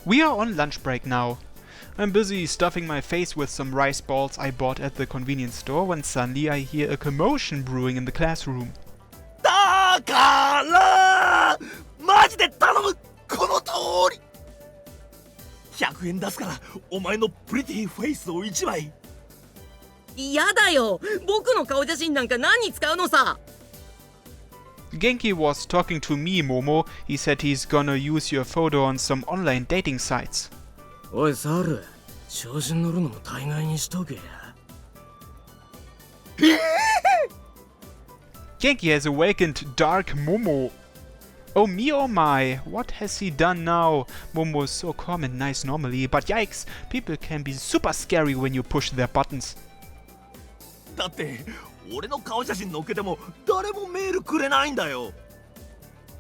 We are on lunch break now. I'm busy stuffing my face with some rice balls I bought at the convenience store when suddenly I hear a commotion brewing in the classroom. だからマジで頼むこの通り100円出すからお前のプリティフェイスを1枚やだよ僕の顔写真なんか何に使うのさ Genki was talking to me, Momo. He said he's gonna use your photo on some online dating sites. おいサル調子に乗るのも大概にしとけや Genki has awakened Dark Momo. Oh me oh my, what has he done now? Momo is so calm and nice normally, but yikes, people can be super scary when you push their buttons. だって俺の顔写真載っけても誰もメールくれないんだよ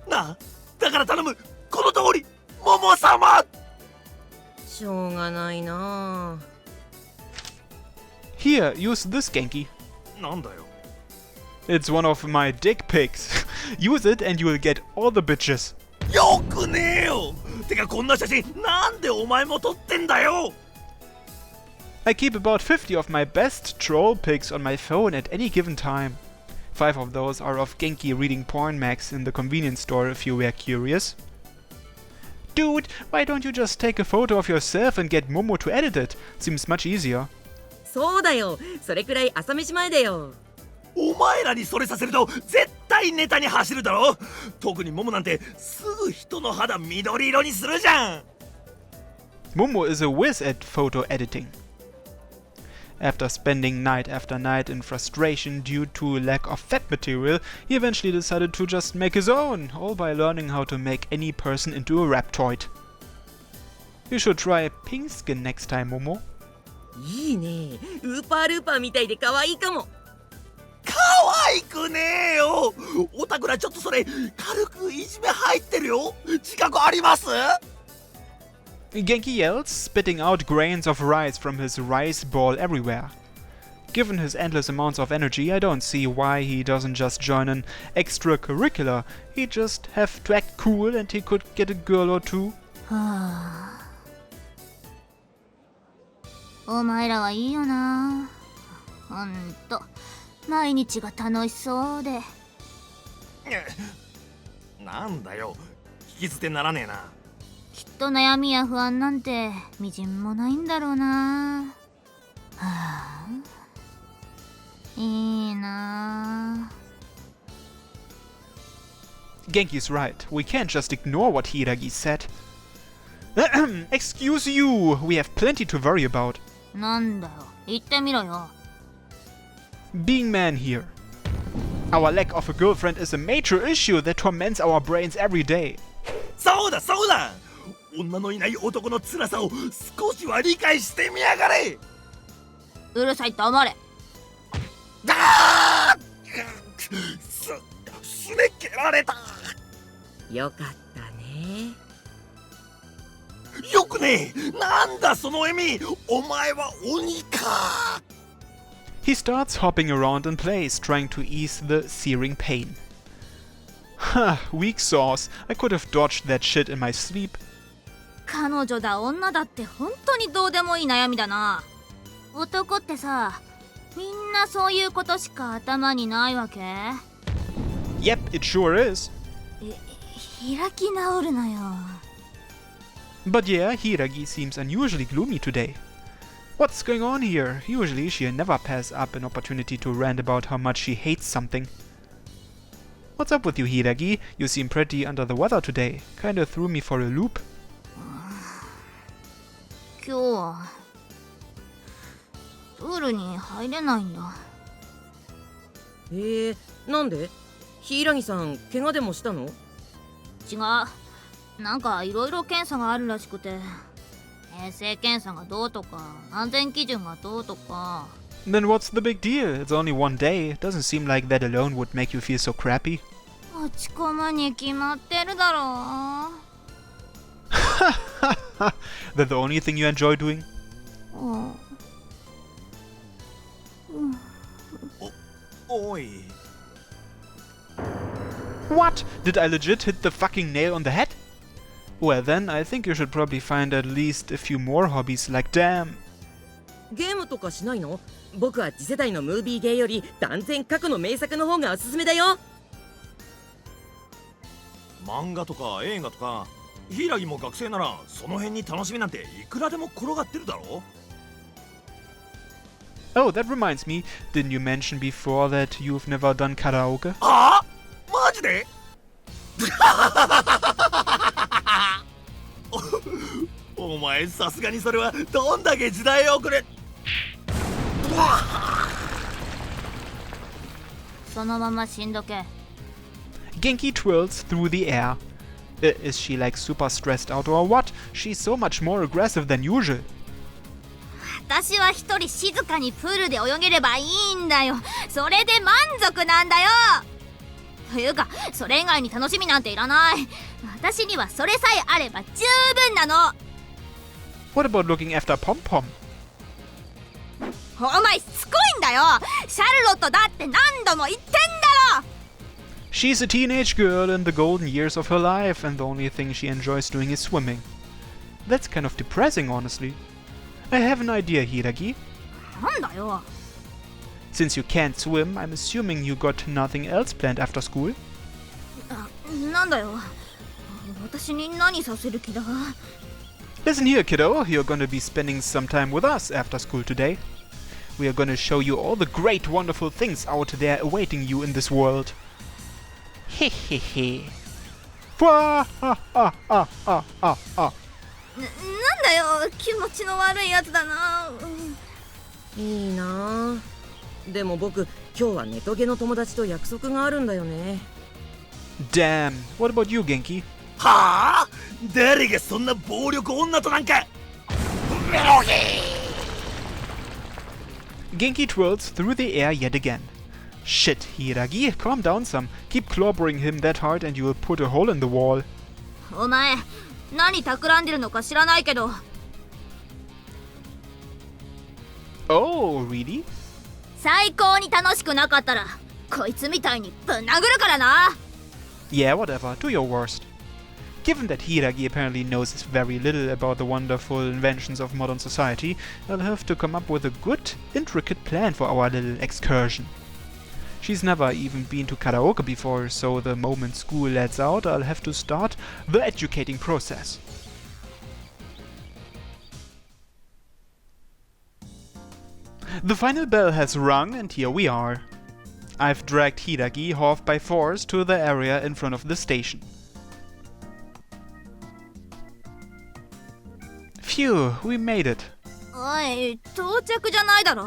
なあだから頼むこの通りモモ様しょうがないな Here, use this, Genki. なんだよ It's one of my dick pics. Use it and you will get all the bitches. よくねえよてかこんな写真なんでお前も撮ってんだよ I keep about 50 of my best troll pics on my phone at any given time. 5 of those are of Genki reading porn mags in the convenience store if you were curious. Dude, why don't you just take a photo of yourself and get Momo to edit it? Seems much easier. そうだよそれくらい朝飯前だよお前らにそれさせると絶対ネタに走るだろ特にモモなんてすぐ人の肌緑色にするじゃん Momo is a whiz at photo editing. After spending night after night in frustration due to lack of fat material, he eventually decided to just make his own, all by learning how to make any person into a Raptoid. You should try pink skin next time, Momo. いいねウーパールーパーみたいで可愛いかも可愛くねえよおたくらちょっとそれ軽くいじめ入ってるよ自覚あります Genki yells, spitting out grains of rice from his rice ball everywhere. Given his endless amounts of energy, I don't see why he doesn't just join an extracurricular. He'd just have to act cool and he could get a girl or two. はあお前らはいいよなほんと毎日が楽しそうでなんだよ聞き捨てならねえなきっと悩みや不安なんてみじんもないんだろうなはあいいな Genki's right. We can't just ignore what Hiragi said. Excuse you, we have plenty to worry about. なんだよ言ってみろよ Being man here. Our lack of a girlfriend is a major issue that torments our brains every day. そうだそうだ女のいない男の辛さを少しは理解してみやがれうるさいって黙れだすね蹴られたよかったねよくねえなんだその笑みお前は鬼か He starts hopping around in place, trying to ease the searing pain. Huh, weak sauce. I could have dodged that shit in my sleep. 彼女だ女だって本当にどうでもいい悩みだな男ってさみんなそういうことしか頭にないわけ Yep, it sure is. 開き直るなよ But yeah, Hiragi seems unusually gloomy today. What's going on here? Usually she'll never pass up an opportunity to rant about how much she hates something. What's up with you, Hiragi? You seem pretty under the weather today. Kinda threw me for a loop. 今日はプールに入れないんだなんで柊さん怪我でもしたの違うなんかいろいろ検査があるらしくて衛生検査がどうとか安全基準がどうとか Then what's the big deal? It's only one day. It doesn't seem like that alone would make you feel so crappy. 落ち込むに決まってるだろ That the only thing you enjoy doing? おい What? Did I legit hit the fucking nail on the head? Well then, I think you should probably find at least a few more hobbies like damn. ゲームとかしないの？僕は次世代のムービーゲーより断然過去の名作の方がおすすめだよ。漫画とか映画とか、柊も学生ならその辺に楽しみなんていくらでも転がってるだろ。 Oh, that reminds me, didn't you mention before that you've never done karaoke? あ？マジで？お前さすがにそれはどんだけ時代遅れ。そのまま死んどけ。 Genki twirls through the air. Is she like super stressed out or what? She's so much more aggressive than usual. 私は一人静かにプールで泳げればいいんだよ。それで満足なんだよ。というか、それ以外に楽しみなんていらない。私にはそれさえあれば十分なの。 What about looking after Pom Pom? お前しつこいんだよ。シャルロットだって何度も言ってんだろ。 She's a teenage girl in the golden years of her life, and the only thing she enjoys doing is swimming. That's kind of depressing, honestly. I have an idea, Hiragi. なんだよ。 Since you can't swim, I'm assuming you got nothing else planned after school? なんだよ。私に何させる気だ。 Listen here, kiddo. You're gonna be spending some time with us after school today. We are gonna show you all the great, wonderful things out there awaiting you in this world. Hehehe. Wah, ah, ah, ah, ah, ah, ah. なんだよ、気持ちの悪いやつだな。いいなあ。でも僕今日はネトゲの友達と約束があるんだよね。 Damn. What about you, Genki? はあ？誰がそんな暴力女となんか。 Genki twirls through the air yet again. Shit, Hiragi, calm down some. Keep clobbering him that hard and you will put a hole in the wall. お前、何企んでるのか知らないけど。 Oh, really? 最高に楽しくなかったら、こいつみたいにぶん殴るからな。 Yeah, whatever. Do your worst. Given that Hiragi apparently knows very little about the wonderful inventions of modern society, I'll have to come up with a good, intricate plan for our little excursion. She's never even been to karaoke before, so the moment school lets out, I'll have to start the educating process. The final bell has rung, and here we are. I've dragged Hiragi half by force to the area in front of the station. Phew, we made it. おい、到着じゃないだろ。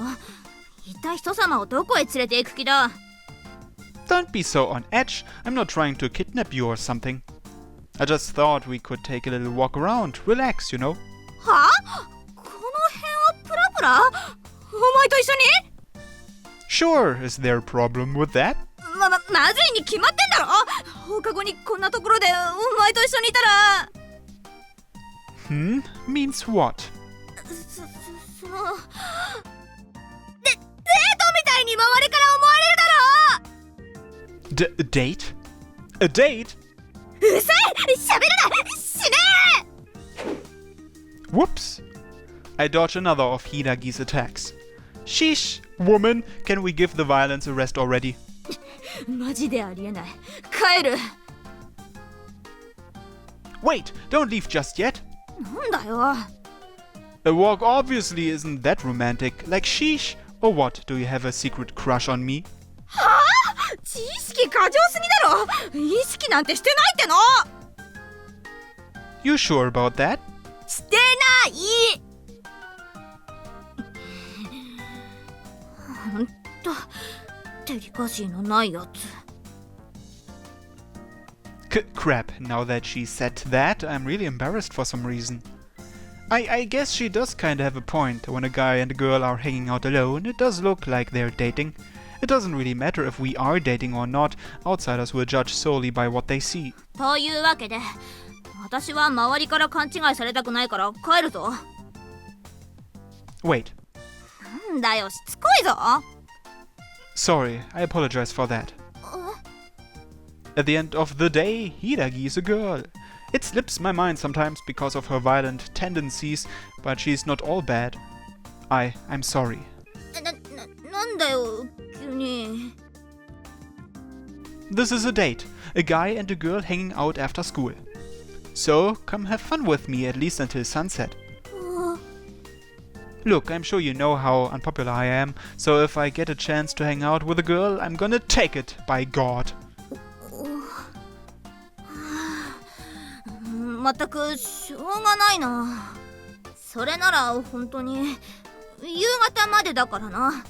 一体人様をどこへ連れて行く気だ。 Don't be so on edge. I'm not trying to kidnap you or something. I just thought we could take a little walk around, relax, you know. はあ？この辺をプラプラ？お前と一緒に？ Sure, is there a problem with that? まずいに決まってんだろ。放課後にこんなところでお前と一緒にいたら。Means what? そのデートみたいに周りから思われるだろ。Date? A date? うるさい！喋るな！死ね！ Whoops! I dodge another of Hiragi's attacks. Sheesh, woman, can we give the violence a rest already? マジでありえない。帰る。 Wait, don't leave just yet. なんだよ。 A walk obviously isn't that romantic. Like sheesh? Or what? Do you have a secret crush on me? はあ？知識過剰すぎだろ。意識なんてしてないっての。 You sure about that? してない。ほんとデリカシーのないやつ。Crap, now that she said that, I'm really embarrassed for some reason. I guess she does kinda have a point. When a guy and a girl are hanging out alone, it does look like they're dating. It doesn't really matter if we are dating or not. Outsiders will judge solely by what they see. というわけで、私は周りから勘違いされたくないから帰るぞ。 Wait. なんだよ、しつこいぞ。 Sorry, I apologize for that. At the end of the day, Hiragi is a girl. It slips my mind sometimes because of her violent tendencies, but she's not all bad. I'm sorry. なんだよ急に。 This is a date. A guy and a girl hanging out after school. So, come have fun with me at least until sunset. Look, I'm sure you know how unpopular I am, so if I get a chance to hang out with a girl, I'm gonna take it, by God. まったくしょうがないな。それなら本当に夕方までだからな。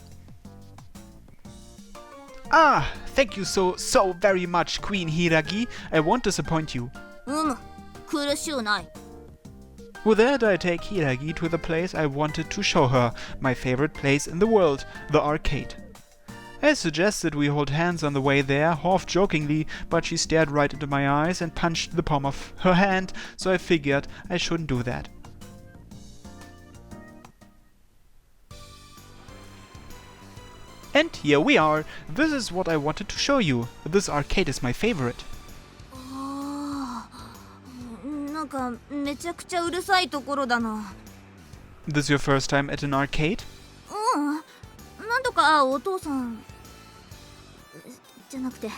Ah, thank you so very much, Queen Hiragi. I won't disappoint you. 苦しゅうない。 With that, I take Hiragi to the place I wanted to show her, my favorite place in the world, the arcade. I suggested we hold hands on the way there, half jokingly, but she stared right into my eyes and punched the palm of her hand, so I figured I shouldn't do that. And here we are. This is what I wanted to show you. This arcade is my favorite. なんかめちゃくちゃうるさいところだな。 This your first time at an arcade? なんとかお父さんじゃなくて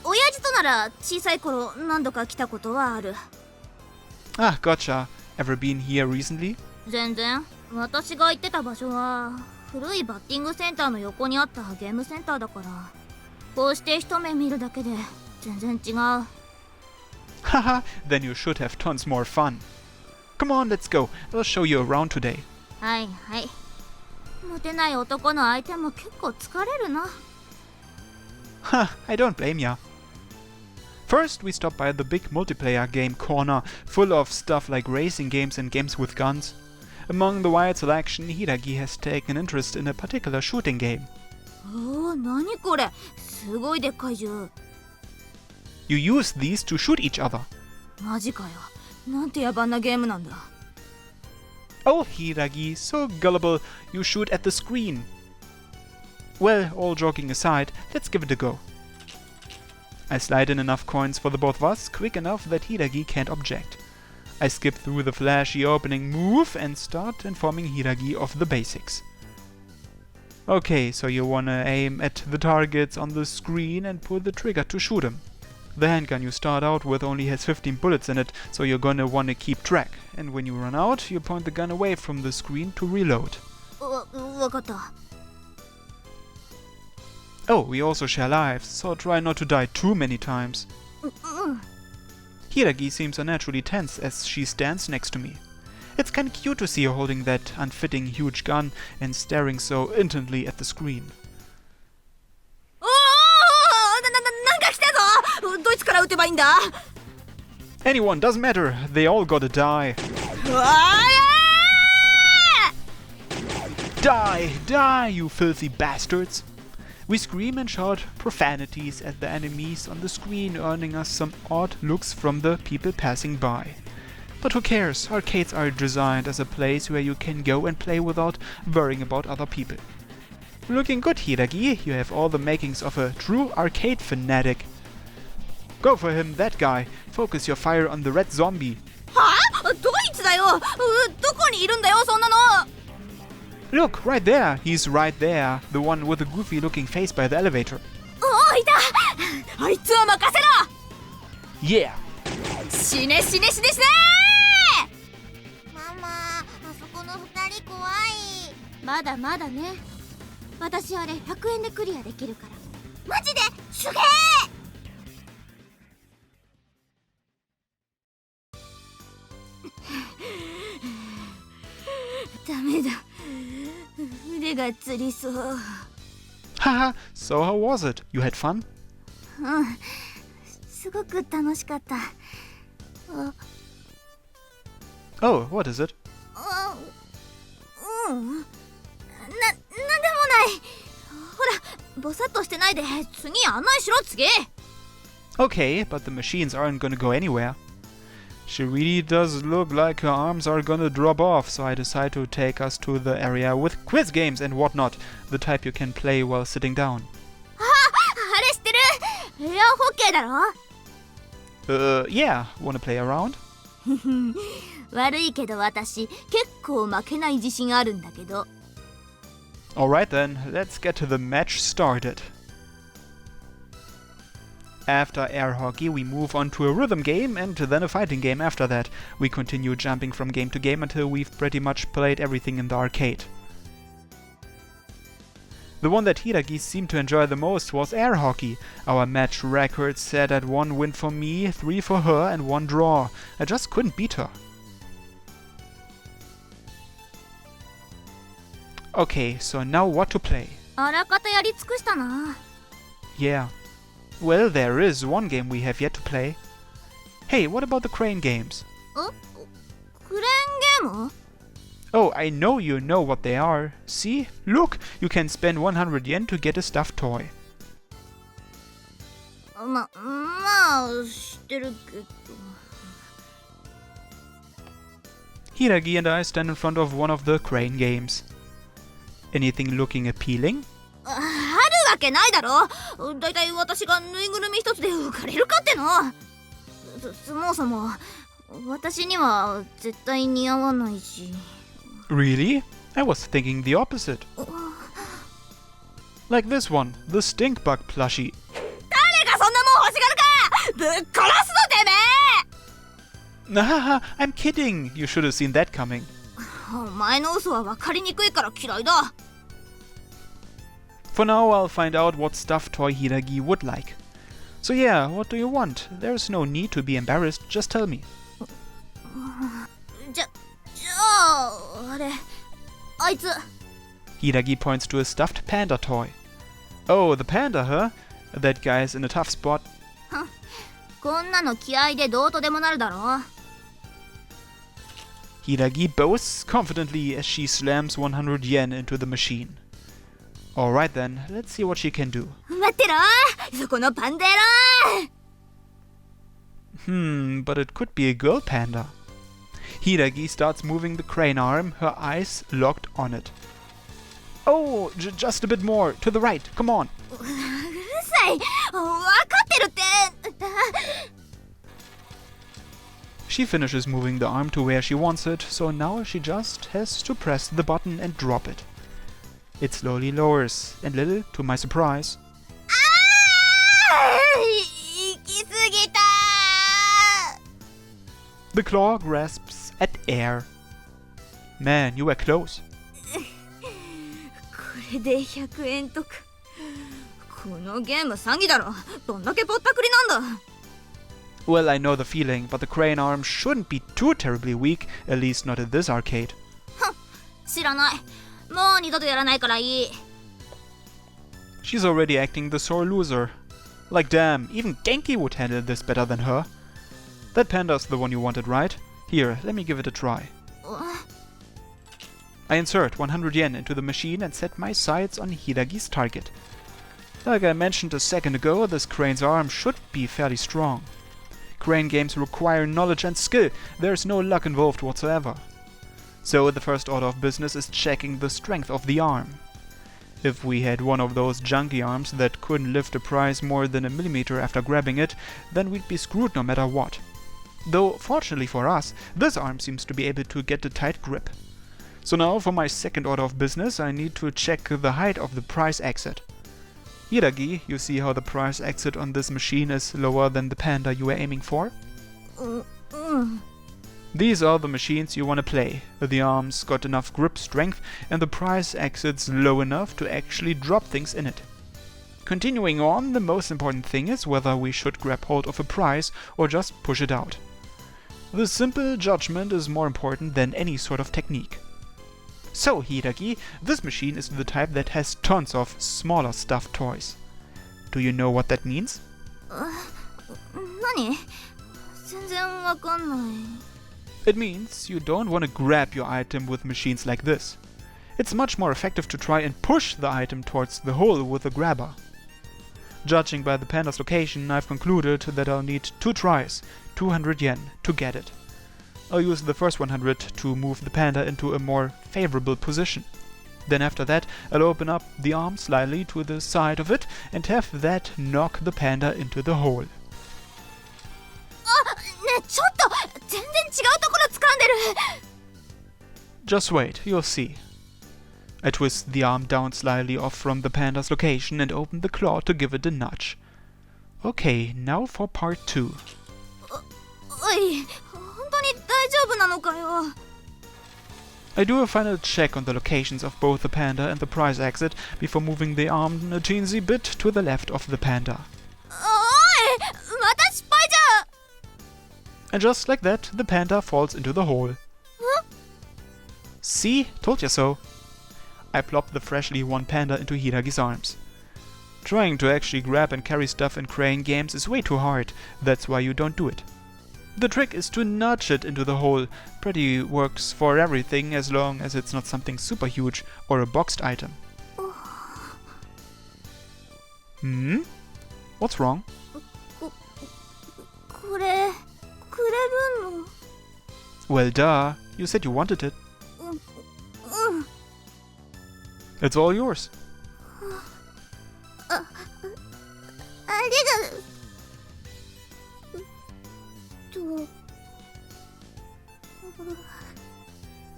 親父となら小さい頃何度か来たことはある。 Ah, gotcha. Ever been here recently? 全然。私が行ってた場所は古いバッティングセンターの横にあったゲームセンターだから、こうして一目見るだけで全然違う。 Haha, then you should have tons more fun. Come on, let's go. I'll show you around today. はいはい。モテない男の相手も結構疲れるな。 Ha, I don't blame ya. First, we stop by the big multiplayer game corner, full of stuff like racing games and games with guns. Among the wide selection, Hiragi has taken interest in a particular shooting game. 何これ、すごいでっかい銃。 You use these to shoot each other. マジかよ。なんて野蛮なゲームなんだ。 Oh, Hiragi, so gullible, you shoot at the screen. Well, all joking aside, let's give it a go. I slide in enough coins for the both of us, quick enough that Hiragi can't object. I skip through the flashy opening move and start informing Hiragi of the basics. Okay, so you wanna aim at the targets on the screen and pull the trigger to shoot them. The handgun you start out with only has 15 bullets in it, so you're gonna wanna keep track. And when you run out, you point the gun away from the screen to reload. わかった。 Oh, we also share lives, so try not to die too many times. Hiragi seems unnaturally tense as she stands next to me. It's kinda cute to see her holding that unfitting huge gun and staring so intently at the screen. なんか来たぞ。どいつから撃てばいいんだ。 Anyone, doesn't matter, they all gotta die. Die, die, you filthy bastards! We scream and shout profanities at the enemies on the screen, earning us some odd looks from the people passing by. But who cares? Arcades are designed as a place where you can go and play without worrying about other people. Looking good, Hiragi. You have all the makings of a true arcade fanatic. Go for him, that guy. Focus your fire on the red zombie. はあ？どいつだよ。どこにいるんだよ、そんなの。 Look, right there. He's right there. The one with the goofy-looking face by the elevator. いた。あいつは任せろ。 Yeah. 死ね死ね死ね死ね。ママ、あそこの二人怖い。まだまだね。私あれ100円でクリアできるから。マジですげえ。ダメだ。腕がつりそう。 Haha, so how was it? You had fun? すごく楽しかった。Oh, what is it? なんでもない。ほら、ぼさっとしてないで次案内しろ、次。 Okay, but the machines aren't gonna go anywhere. She really does look like her arms are gonna drop off, so I decide to take us to the area with quiz games and whatnot, the type you can play while sitting down. あれ知ってる？エアホッケーだろ？ Yeah, wanna play around? 悪いけど私結構負けない自信あるんだけど。 Alright then, let's get to the match started. After air hockey, we move on to a rhythm game and then a fighting game after that. We continue jumping from game to game until we've pretty much played everything in the arcade. The one that Hiragi seemed to enjoy the most was air hockey. Our match record set at 1 win for me, 3 for her and 1 draw. I just couldn't beat her. Okay, so now what to play? あらかたやり尽くしたな。 Yeah. Well, there is one game we have yet to play. Hey, what about the crane games? クレーンゲーム？ Oh, I know you know what they are. See? Look! You can spend 100 yen to get a stuffed toy. まあ知ってるけど。 Hiragi and I stand in front of one of the crane games. Anything looking appealing? あるわけないだろ。だいたい私がぬいぐるみ一つで浮かれるかっての。そもそも私には絶対似合わないし。 Really? I was thinking the opposite. Like this one, the stink bug plushie. 誰がそんなもん欲しがるか。ぶっ殺すぞてめえ。 Haha, I'm kidding. You should have seen that coming. お前の嘘は分かりにくいから嫌いだ。 For now, I'll find out what stuffed toy Hiragi would like. So yeah, what do you want? There's no need to be embarrassed, just tell me. じゃああれあいつ。 Hiragi points to a stuffed panda toy. Oh, the panda, huh? That guy's in a tough spot. こんなの気合でどうとでもなるだろ。 Hiragi boasts confidently as she slams 100 yen into the machine. Alright then, let's see what she can do. 待ってろそこのパンダ野郎。 But it could be a girl panda. Hiragi starts moving the crane arm, her eyes locked on it. Oh, just a bit more, to the right, come on. うるさい分かってるって。 She finishes moving the arm to where she wants it, so now she just has to press the button and drop it. It slowly lowers, and little to my surprise, 行き過ぎた。 the claw grasps at air. Man, you were close. これで100円とか。このゲーム詐欺だろ。どんだけぼったくりなんだ。 Well, I know the feeling, but the crane arm shouldn't be too terribly weak, at least not in this arcade. 知らない。もう二度とやらないからいい。 She's already acting the sore loser. Like damn, even Genki would handle this better than her. That panda's the one you wanted, right? Here, let me give it a try. I insert 100 yen into the machine and set my sights on Hiragi's target. Like I mentioned a second ago, this crane's arm should be fairly strong. Crane games require knowledge and skill, there's no luck involved whatsoever. So the first order of business is checking the strength of the arm. If we had one of those junky arms that couldn't lift a prize more than a millimeter after grabbing it, then we'd be screwed no matter what. Though, fortunately for us, this arm seems to be able to get a tight grip. So now, for my second order of business, I need to check the height of the prize exit. Hiragi, you see how the prize exit on this machine is lower than the panda you were aiming for? These are the machines you want to play. The arm's got enough grip strength and the prize exit's low enough to actually drop things in it. Continuing on, the most important thing is whether we should grab hold of a prize or just push it out. The simple judgment is more important than any sort of technique. So, Hiragi, this machine is the type that has tons of smaller stuffed toys. Do you know what that means? 何？全然わかんない。 It means you don't want to grab your item with machines like this. It's much more effective to try and push the item towards the hole with a grabber. Judging by the panda's location, I've concluded that I'll need 2 tries, 200 yen, to get it. I'll use the first 100 to move the panda into a more favorable position. Then after that, I'll open up the arm slightly to the side of it and have that knock the panda into the hole. ちょっと全然違うところ掴んでる。 Just wait, you'll see. I twist the arm down slightly off from the panda's location and open the claw to give it a nudge. Okay, now for part 2. おい、本当に大丈夫なのかよ。 I do a final check on the locations of both the panda and the prize exit before moving the arm a teensy bit to the left of the panda. おい、また失敗じゃ。 And just like that, the panda falls into the hole. See? Told you so. I plop the freshly won panda into Hiragi's arms. Trying to actually grab and carry stuff in crane games is way too hard, that's why you don't do it. The trick is to nudge it into the hole. Pretty works for everything as long as it's not something super huge or a boxed item. Hmm? What's wrong? これくれるの？ Well, duh. You said you wanted it. うん。 It's all yours. ありがと。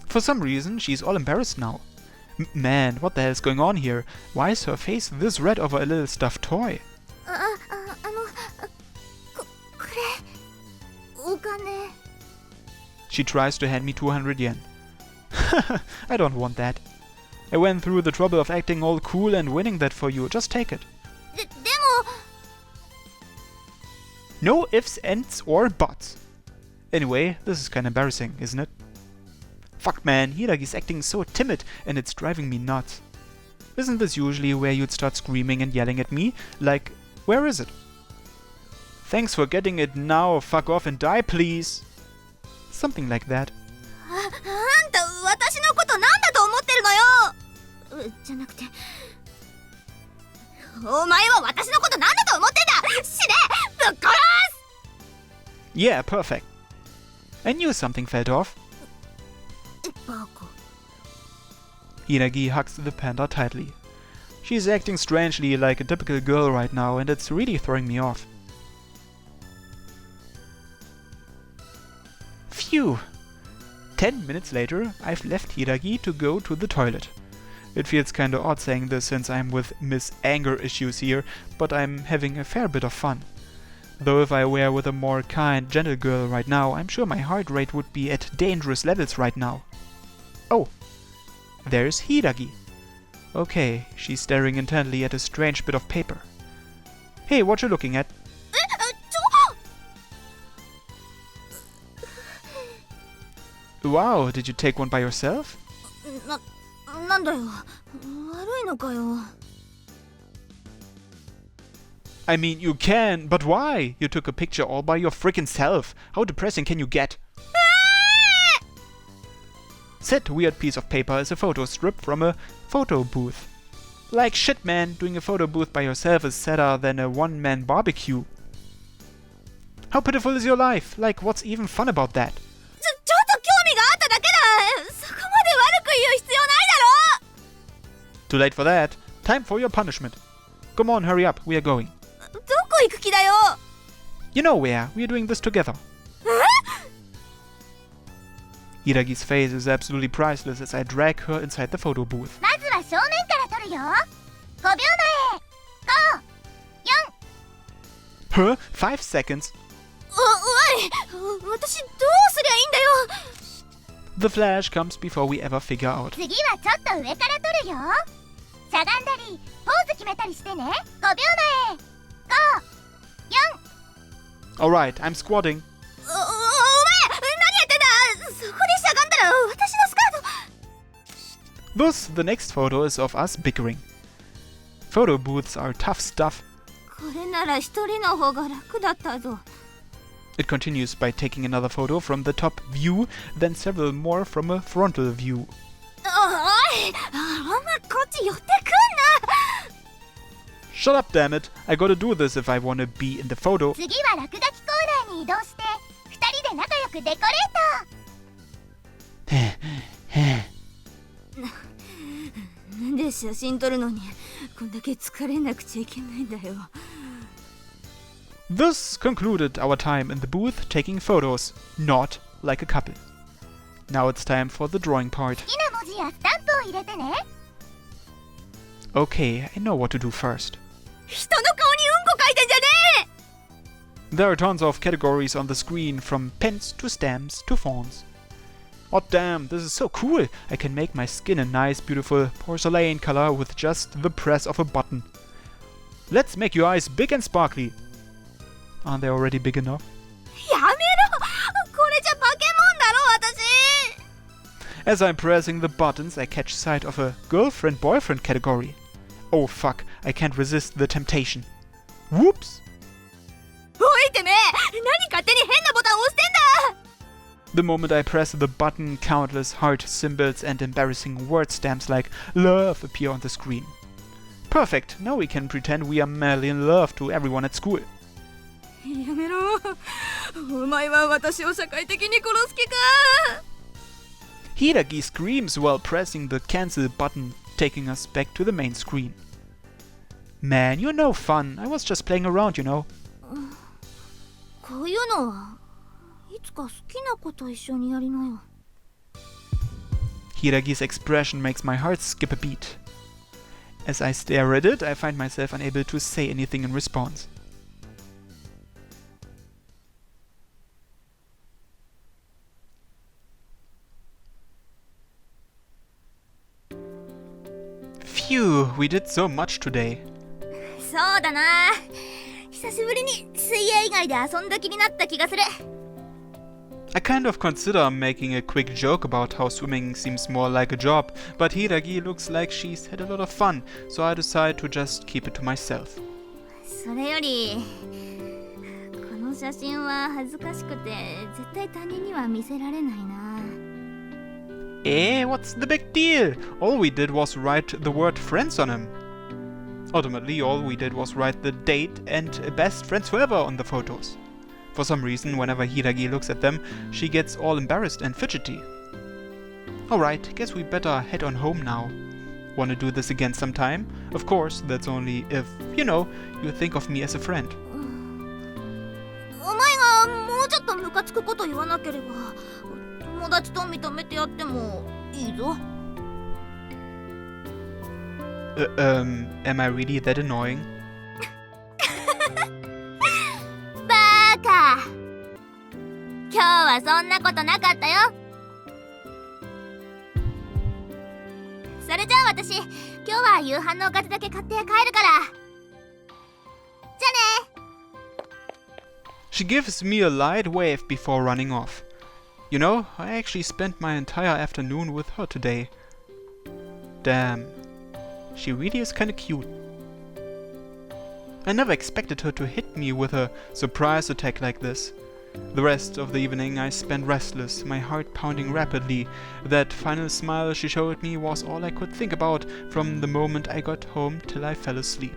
For some reason, she's all embarrassed now. Man, what the hell's going on here? Why is her face this red over a little stuffed toy? これお金。 She tries to hand me 200 yen. I don't want that. I went through the trouble of acting all cool and winning that for you. Just take it. でも No ifs, ands, or buts. Anyway, this is kinda embarrassing, isn't it? Fuck man, Hiragi's acting so timid and it's driving me nuts. Isn't this usually where you'd start screaming and yelling at me? Like, where is it? Thanks for getting it now, fuck off and die please. Something like that. あんた私のことなんだと思ってるのよ。じゃなくて、お前は私のことなんだと思ってんだ。死ね、ぶっ殺す。 Yeah, perfect. I knew something felt off. バカ。 Hiragi hugs the panda tightly. She's acting strangely like a typical girl right now and it's really throwing me off. Phew! 10 minutes later, I've left Hiragi to go to the toilet. It feels kinda odd saying this since I'm with Miss Anger Issues here, but I'm having a fair bit of fun. Though if I were with a more kind, gentle girl right now, I'm sure my heart rate would be at dangerous levels right now. Oh! There's Hiragi. Okay, she's staring intently at a strange bit of paper. Hey, what you looking at? Wow, did you take one by yourself? なんだよ。悪いのかよ。 I mean, you can, but why? You took a picture all by your frickin' self. How depressing can you get? That weird piece of paper is a photo strip from a photo booth. Like shit, man, doing a photo booth by yourself is sadder than a one-man barbecue. How pitiful is your life? Like, what's even fun about that? ちょっと興味があっただけだ。そこまで悪く言う必要ないだろ。 Too late for that. Time for your punishment. Come on, hurry up, we are going. どこ行く気だよ。 You know where, we are doing this together. Hiragi's face is absolutely priceless as I drag her inside the photo booth. まずは正面から撮るよ。5秒前。5、4。 Huh? 5 seconds? おい、私どうすりゃいいんだよ。 The flash comes before we ever figure out. 次はちょっと上から撮るよ。しゃがんだり、ポーズ決めたりしてね。5秒前。5、4。 Alright, I'm squatting. お前、何やってんだ。そこでしゃがんだら私のスカート。 Thus, the next photo is of us bickering. Photo booths are tough stuff. これなら一人の方が楽だったぞ。 It continues by taking another photo from the top view, then several more from a frontal view. おい、あんまこっち寄ってくんな。 Shut up, damn it! I gotta do this if I wanna be in the photo. 次は落書きコーナーに移動して、2人で仲良くデコレート。なんで写真撮るのにこんだけ疲れなくちゃいけないんだよ。This concluded our time in the booth taking photos, not like a couple. Now it's time for the drawing part. 好きな文字やスタンプを入れてね。 Okay, I know what to do first. 人の顔にうんこ書いてんじゃねえ。 There are tons of categories on the screen, from pens to stamps to fonts. Oh damn, this is so cool! I can make my skin a nice beautiful porcelain color with just the press of a button. Let's make your eyes big and sparkly. Aren't they already big enough? やめろ。これじゃ化け物だろ私。 As I'm pressing the buttons, I catch sight of a girlfriend-boyfriend category. Oh fuck, I can't resist the temptation. Whoops! おいてめえ、何勝手に変なボタン押してんだ。 The moment I press the button, countless heart symbols and embarrassing word stamps like love appear on the screen. Perfect, now we can pretend we are madly in love to everyone at school. やめろ。お前は私を社会的に殺す気か。 Hidaki screams while pressing the cancel button, taking us back to the main screen. Man, you're no fun. I was just playing around, you know. こういうのはいつか好きな子と一緒にやりなよ。 Hiragi's expression makes my heart skip a beat. As I stare at it, I find myself unable to say anything in response. Phew, we did so much today. そうだな。久しぶりに水泳以外で遊んだ気になった気がする。 I kind of consider making a quick joke about how swimming seems more like a job, but Hiragi looks like she's had a lot of fun, so I decide to just keep it to myself. それよりこの写真は恥ずかしくて絶対他人には見せられないな。 What's the big deal? All we did was write the word friends on him. Ultimately, all we did was write the date and best friends forever on the photos. For some reason, whenever Hiragi looks at them, she gets all embarrassed and fidgety. Alright, guess we better head on home now. Wanna do this again sometime? Of course, that's only if, you know, you think of me as a friend. お前がもうちょっとムカつくこと言わなければ友達と認めてやってもいいぞ。 Am I really that annoying? バーカ。今日はそんなことなかったよ。それじゃあ私、今日は夕飯のおかずだけ買って帰るから。じゃあね。 She gives me a light wave before running off. You know, I actually spent my entire afternoon with her today. Damn. She really is kinda cute. I never expected her to hit me with a surprise attack like this. The rest of the evening I spent restless, my heart pounding rapidly. That final smile she showed me was all I could think about from the moment I got home till I fell asleep.